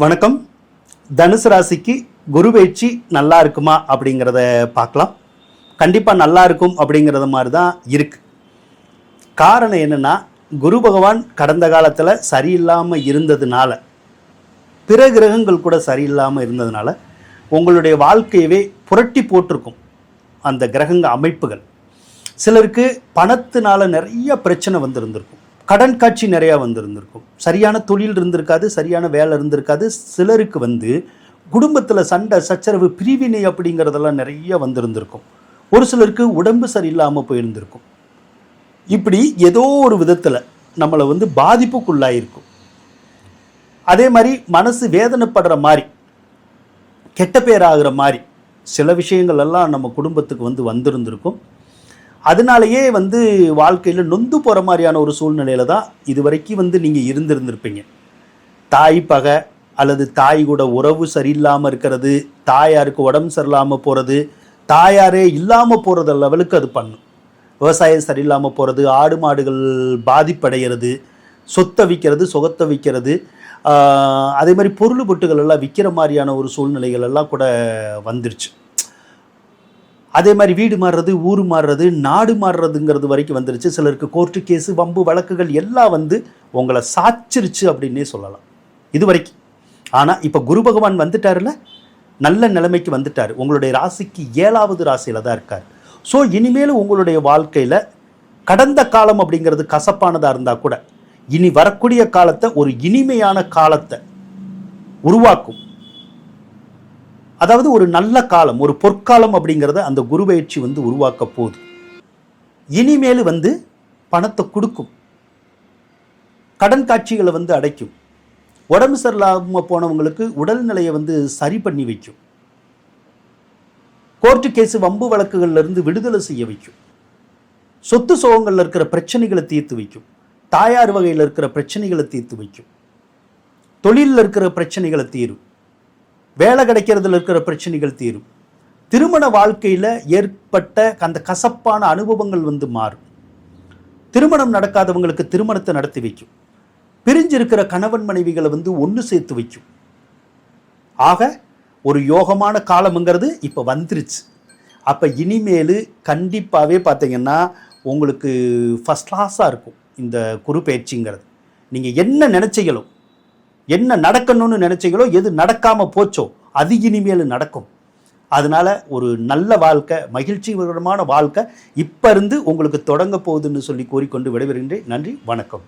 வணக்கம். தனுசு ராசிக்கு குரு பயிற்சி நல்லா இருக்குமா அப்படிங்கிறத பார்க்கலாம். கண்டிப்பாக நல்லா இருக்கும் அப்படிங்கிறத மாதிரி தான் இருக்குது. காரணம் என்னென்னா, குரு பகவான் கடந்த காலத்தில் சரியில்லாமல் இருந்ததுனால, பிற கிரகங்கள் கூட சரியில்லாமல் இருந்ததுனால உங்களுடைய வாழ்க்கையவே புரட்டி போட்டிருக்கும் அந்த கிரகங்க அமைப்புகள். சிலருக்கு பணத்தினால நிறைய பிரச்சனை வந்திருந்திருக்கும், கடன் காட்சி நிறையா வந்திருந்திருக்கும், சரியான தொழில் இருந்திருக்காது, சரியான வேலை இருந்திருக்காது. சிலருக்கு குடும்பத்தில் சண்டை சச்சரவு பிரிவினை அப்படிங்கிறதெல்லாம் நிறைய வந்திருந்திருக்கும். ஒரு சிலருக்கு உடம்பு சரியில்லாமல் போயிருந்திருக்கும். இப்படி ஏதோ ஒரு விதத்தில் நம்மளை பாதிப்புக்குள்ளாயிருக்கும். அதே மாதிரி மனசு வேதனைப்படுற மாதிரி, கெட்ட பேர் ஆகிற மாதிரி சில விஷயங்கள் எல்லாம் நம்ம குடும்பத்துக்கு வந்திருந்திருக்கும். அதனாலேயே வாழ்க்கையில் நொந்து போகிற மாதிரியான ஒரு சூழ்நிலையில் தான் இது வரைக்கும் நீங்கள் இருந்திருந்திருப்பீங்க. தாய் பகை அல்லது தாய் கூட உறவு சரியில்லாமல் இருக்கிறது, தாயாருக்கு உடம்பு சரியில்லாமல் போகிறது, தாயாரே இல்லாமல் போகிறது லெவலுக்கு அது பண்ணும். விவசாயம் சரியில்லாமல் போகிறது, ஆடு மாடுகள் பாதிப்படைகிறது, சொத்தை விற்கிறது, சுகத்தை விற்கிறது, அதே மாதிரி பொருள் பொட்டுகள் எல்லாம் விற்கிற மாதிரியான ஒரு சூழ்நிலைகள் எல்லாம் கூட வந்துருச்சு. அதே மாதிரி வீடு மாறுறது, ஊர் மாறுறது, நாடு மாறுறதுங்கிறது வரைக்கும் வந்துருச்சு. சிலருக்கு கோர்ட்டு கேஸு, வம்பு வழக்குகள் எல்லாம் உங்களை சாச்சிருச்சு அப்படின்னே சொல்லலாம் இது வரைக்கும். ஆனால் இப்போ குரு பகவான் வந்துட்டார்ல, நல்ல நிலைமைக்கு வந்துட்டார். உங்களுடைய ராசிக்கு 7வது ராசியில் தான் இருக்கார். ஸோ இனிமேல் உங்களுடைய வாழ்க்கையில் கடந்த காலம் அப்படிங்கிறது கசப்பானதாக இருந்தால் கூட இனி வரக்கூடிய காலத்தை ஒரு இனிமையான காலத்தை உருவாக்கும். அதாவது ஒரு நல்ல காலம், ஒரு பொற்காலம் அப்படிங்கிறத அந்த குரு பயிற்சி உருவாக்க போகுது. இனிமேல் பணத்தை கொடுக்கும், கடன் காட்சிகளை அடைக்கும், உடம்பு சரியில்லாமல் போனவங்களுக்கு உடல்நிலையை சரி பண்ணி வைக்கும், கோர்ட்டு கேஸு வம்பு வழக்குகள்ல இருந்து விடுதலை செய்ய வைக்கும், சொத்து சுகங்கள்ல இருக்கிற பிரச்சனைகளை தீர்த்து வைக்கும், தாயார் வகையில் இருக்கிற பிரச்சனைகளை தீர்த்து வைக்கும், தொழிலில் இருக்கிற பிரச்சனைகளை தீரும், வேலை கிடைக்கிறதுல இருக்கிற பிரச்சனைகள் தீரும், திருமண வாழ்க்கையில் ஏற்பட்ட அந்த கசப்பான அனுபவங்கள் மாறும், திருமணம் நடக்காதவங்களுக்கு திருமணத்தை நடத்தி வைக்கும், பிரிஞ்சிருக்கிற கணவன் மனைவிகளை ஒன்று சேர்த்து வைக்கும். ஆக ஒரு யோகமான காலம்ங்கிறது இப்போ வந்துருச்சு. அப்போ இனிமேல் கண்டிப்பாகவே பார்த்தீங்கன்னா உங்களுக்கு ஃபஸ்ட் கிளாஸாக இருக்கும் இந்த குரு பயிற்சிங்கிறது. நீங்கள் என்ன நினச்சிங்களோ, என்ன நடக்கணும்னு நினைச்சீங்களோ, எது நடக்காம போச்சோ அது இனிமேல் நடக்கும். அதனால ஒரு நல்ல வாழ்க்கை, மகிழ்ச்சிகரமான வாழ்க்கை இப்ப இருந்து உங்களுக்கு தொடங்க போகுதுன்னு சொல்லி கூறிக்கொண்டு விடைபெறுகின்றேன். நன்றி, வணக்கம்.